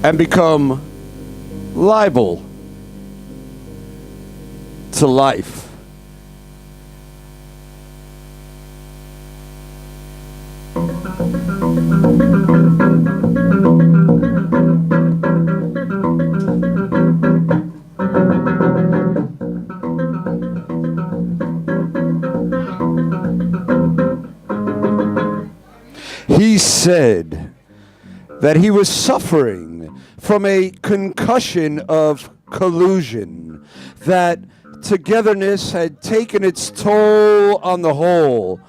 and become liable to life. He said that he was suffering from a concussion of collusion, that togetherness had taken its toll on the whole,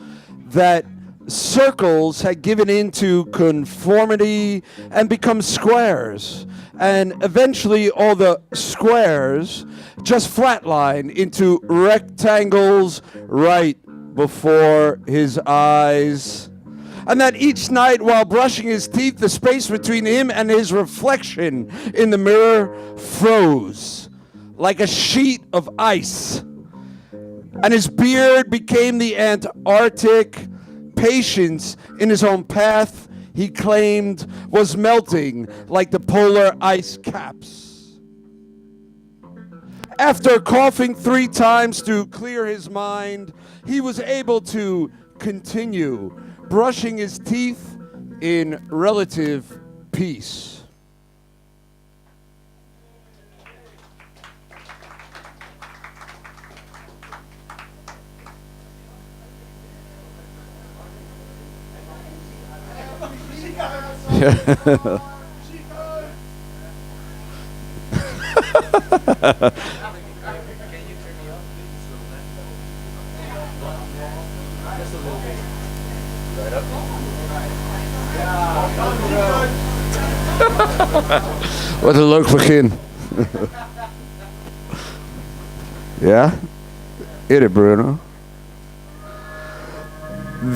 that circles had given into conformity and become squares, and eventually all the squares just flatline into rectangles right before his eyes. And that each night while brushing his teeth, the space between him and his reflection in the mirror froze like a sheet of ice. And his beard became the Antarctic. Patience in his own path, he claimed, was melting like the polar ice caps. After coughing 3 times to clear his mind, he was able to continue brushing his teeth in relative peace. Wat een leuk begin. Ja? Eer Bruno.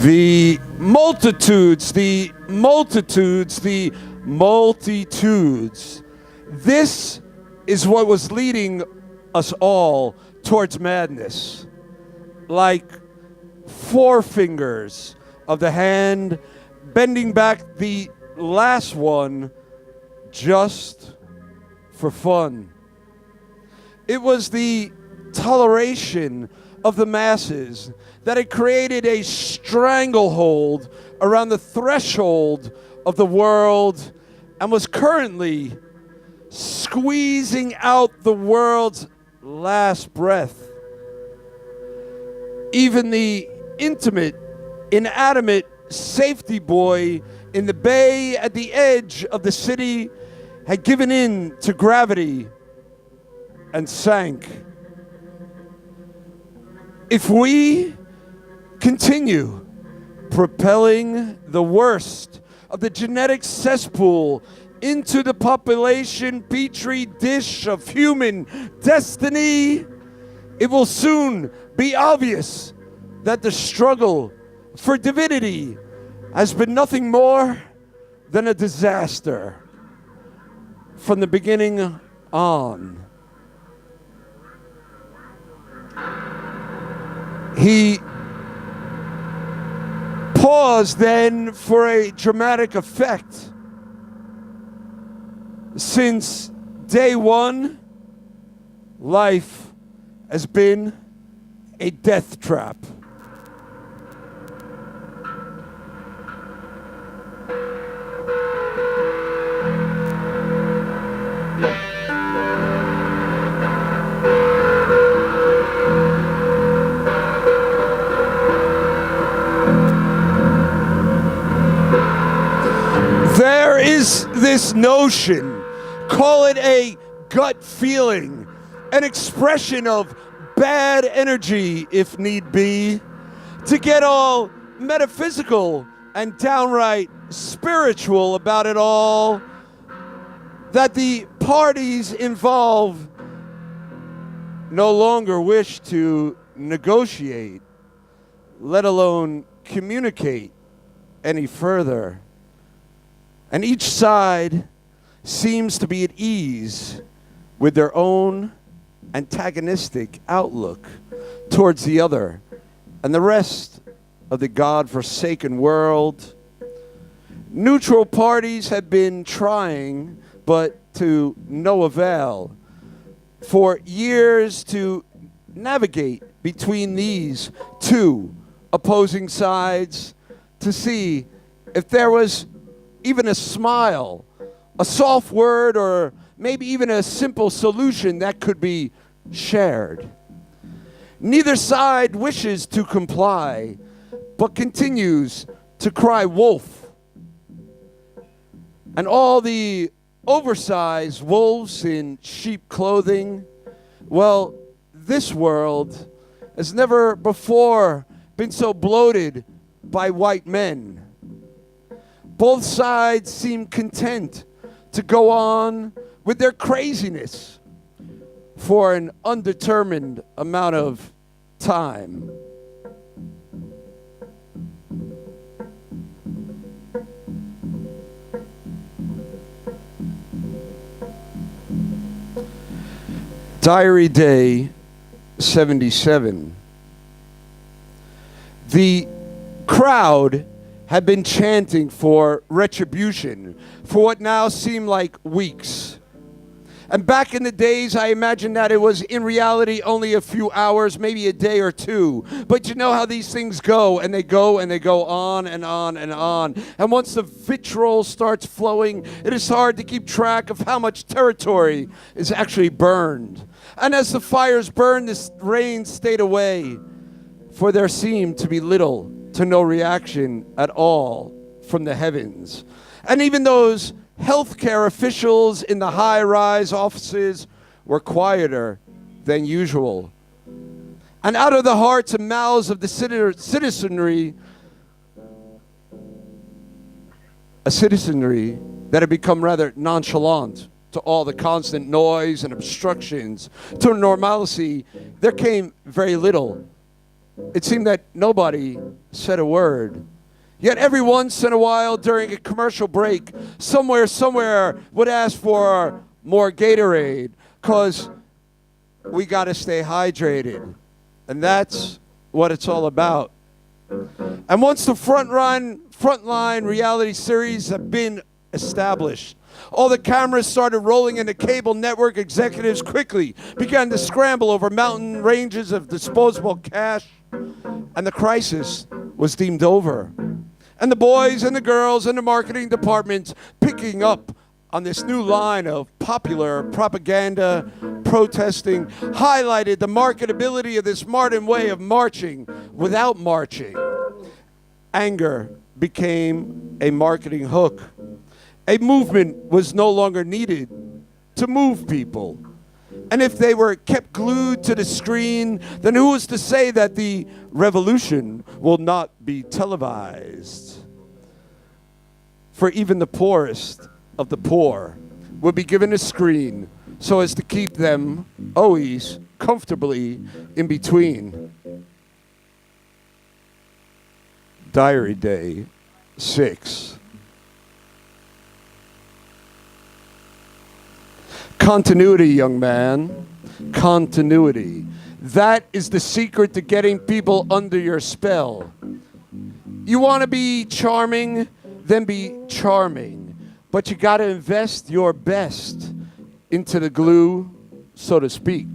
The multitudes. This is what was leading us all towards madness. Like forefingers of the hand bending back the last one just for fun. It was the toleration of the masses that had created a stranglehold around the threshold of the world and was currently squeezing out the world's last breath. Even the intimate, inanimate safety buoy in the bay at the edge of the city had given in to gravity and sank. If we continue propelling the worst of the genetic cesspool into the population petri dish of human destiny, it will soon be obvious that the struggle for divinity has been nothing more than a disaster from the beginning on. He paused then for a dramatic effect. Since day one, life has been a death trap. There is this notion, call it a gut feeling, an expression of bad energy if need be, to get all metaphysical and downright spiritual about it all, that the parties involved no longer wish to negotiate, let alone communicate any further. And each side seems to be at ease with their own antagonistic outlook towards the other and the rest of the God-forsaken world. Neutral parties have been trying but to no avail. For years to navigate between these two opposing sides to see if there was even a smile, a soft word, or maybe even a simple solution that could be shared. Neither side wishes to comply, but continues to cry wolf. And all the oversized wolves in sheep clothing, well, this world has never before been so bloated by white men. Both sides seem content to go on with their craziness for an undetermined amount of time. Diary Day 77. The crowd had been chanting for retribution for what now seemed like weeks. And back in the days, I imagine that it was in reality only a few hours, maybe a day or two. But you know how these things go, and they go on and on and on. And once the vitriol starts flowing, it is hard to keep track of how much territory is actually burned. And as the fires burned, the rain stayed away, for there seemed to be little to no reaction at all from the heavens. And even those healthcare officials in the high-rise offices were quieter than usual. And out of the hearts and mouths of the citizenry, a citizenry that had become rather nonchalant to all the constant noise and obstructions to normalcy, there came very little. It seemed that nobody said a word. Yet every once in a while during a commercial break, somewhere would ask for more Gatorade, because we got to stay hydrated. And that's what it's all about. And once the frontline reality series have been established, all the cameras started rolling, and the cable network executives quickly began to scramble over mountain ranges of disposable cash, and the crisis was deemed over. And the boys and the girls in the marketing departments, picking up on this new line of popular propaganda protesting, highlighted the marketability of this modern way of marching without marching. Anger became a marketing hook. A movement was no longer needed to move people. And if they were kept glued to the screen, then who was to say that the revolution will not be televised? For even the poorest of the poor will be given a screen so as to keep them always comfortably in between. Diary Day 6. Continuity, young man. Continuity. That is the secret to getting people under your spell. You want to be charming? Then be charming. But you got to invest your best into the glue, so to speak.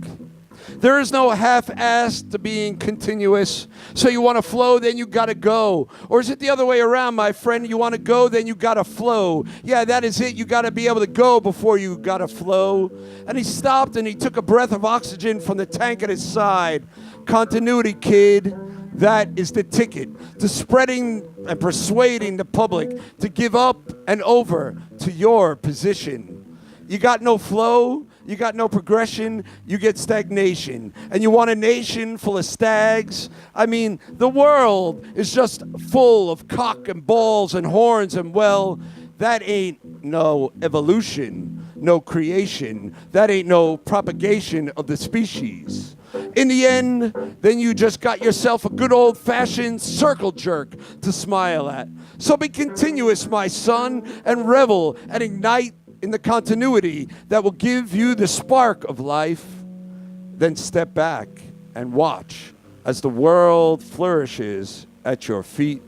There is no half-assed to being continuous. So you want to flow, then you got to go. Or is it the other way around, my friend? You want to go, then you got to flow. Yeah, that is it. You got to be able to go before you got to flow. And he stopped and he took a breath of oxygen from the tank at his side. Continuity, kid. That is the ticket to spreading and persuading the public to give up and over to your position. You got no flow, you got no progression, you get stagnation. And you want a nation full of stags? I mean, the world is just full of cock and balls and horns, and well, that ain't no evolution, no creation. That ain't no propagation of the species. In the end, then you just got yourself a good old-fashioned circle jerk to smile at. So be continuous, my son, and revel and ignite in the continuity that will give you the spark of life. Then step back and watch as the world flourishes at your feet.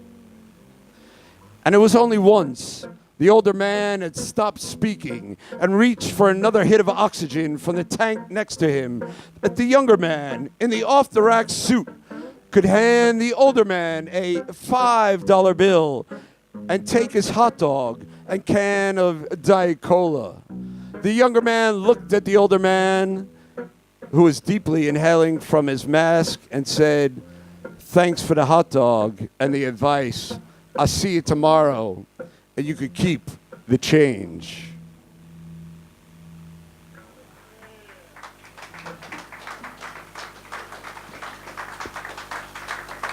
And it was only once The older man had stopped speaking and reached for another hit of oxygen from the tank next to him that the younger man in the off-the-rack suit could hand the older man a $5 bill and take his hot dog and can of Diet Cola. The younger man looked at the older man, who was deeply inhaling from his mask, and said, "Thanks for the hot dog and the advice. I'll see you tomorrow, and you could keep the change."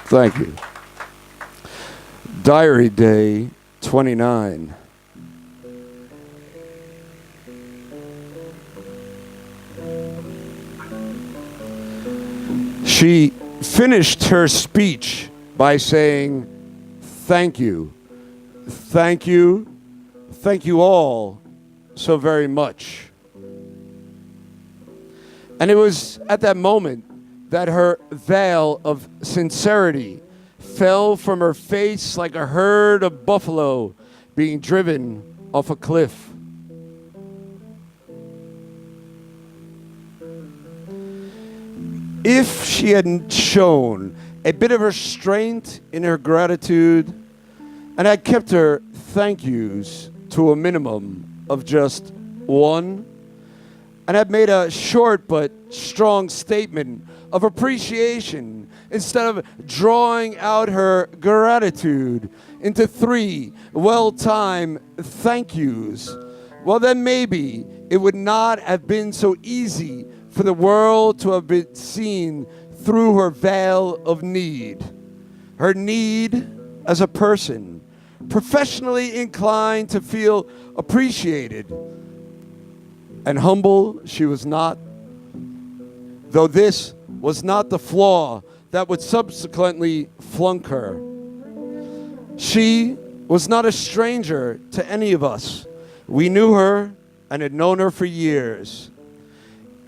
Thank you. Diary Day 29. She finished her speech by saying, "Thank you. Thank you. Thank you all so very much." And it was at that moment that her veil of sincerity fell from her face like a herd of buffalo being driven off a cliff. If she hadn't shown a bit of restraint in her gratitude and had kept her thank yous to a minimum of just one, and had made a short but strong statement of appreciation instead of drawing out her gratitude into 3 well-timed thank yous, well, then maybe it would not have been so easy for the world to have been seen through her veil of need. Her need as a person, professionally inclined to feel appreciated. And humble she was not, though this was not the flaw that would subsequently flunk her. She was not a stranger to any of us. We knew her and had known her for years.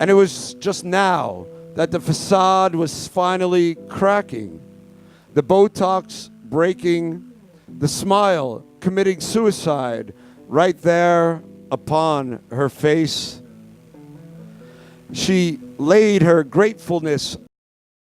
And it was just now that the facade was finally cracking, the Botox breaking, the smile committing suicide right there upon her face. She laid her gratefulness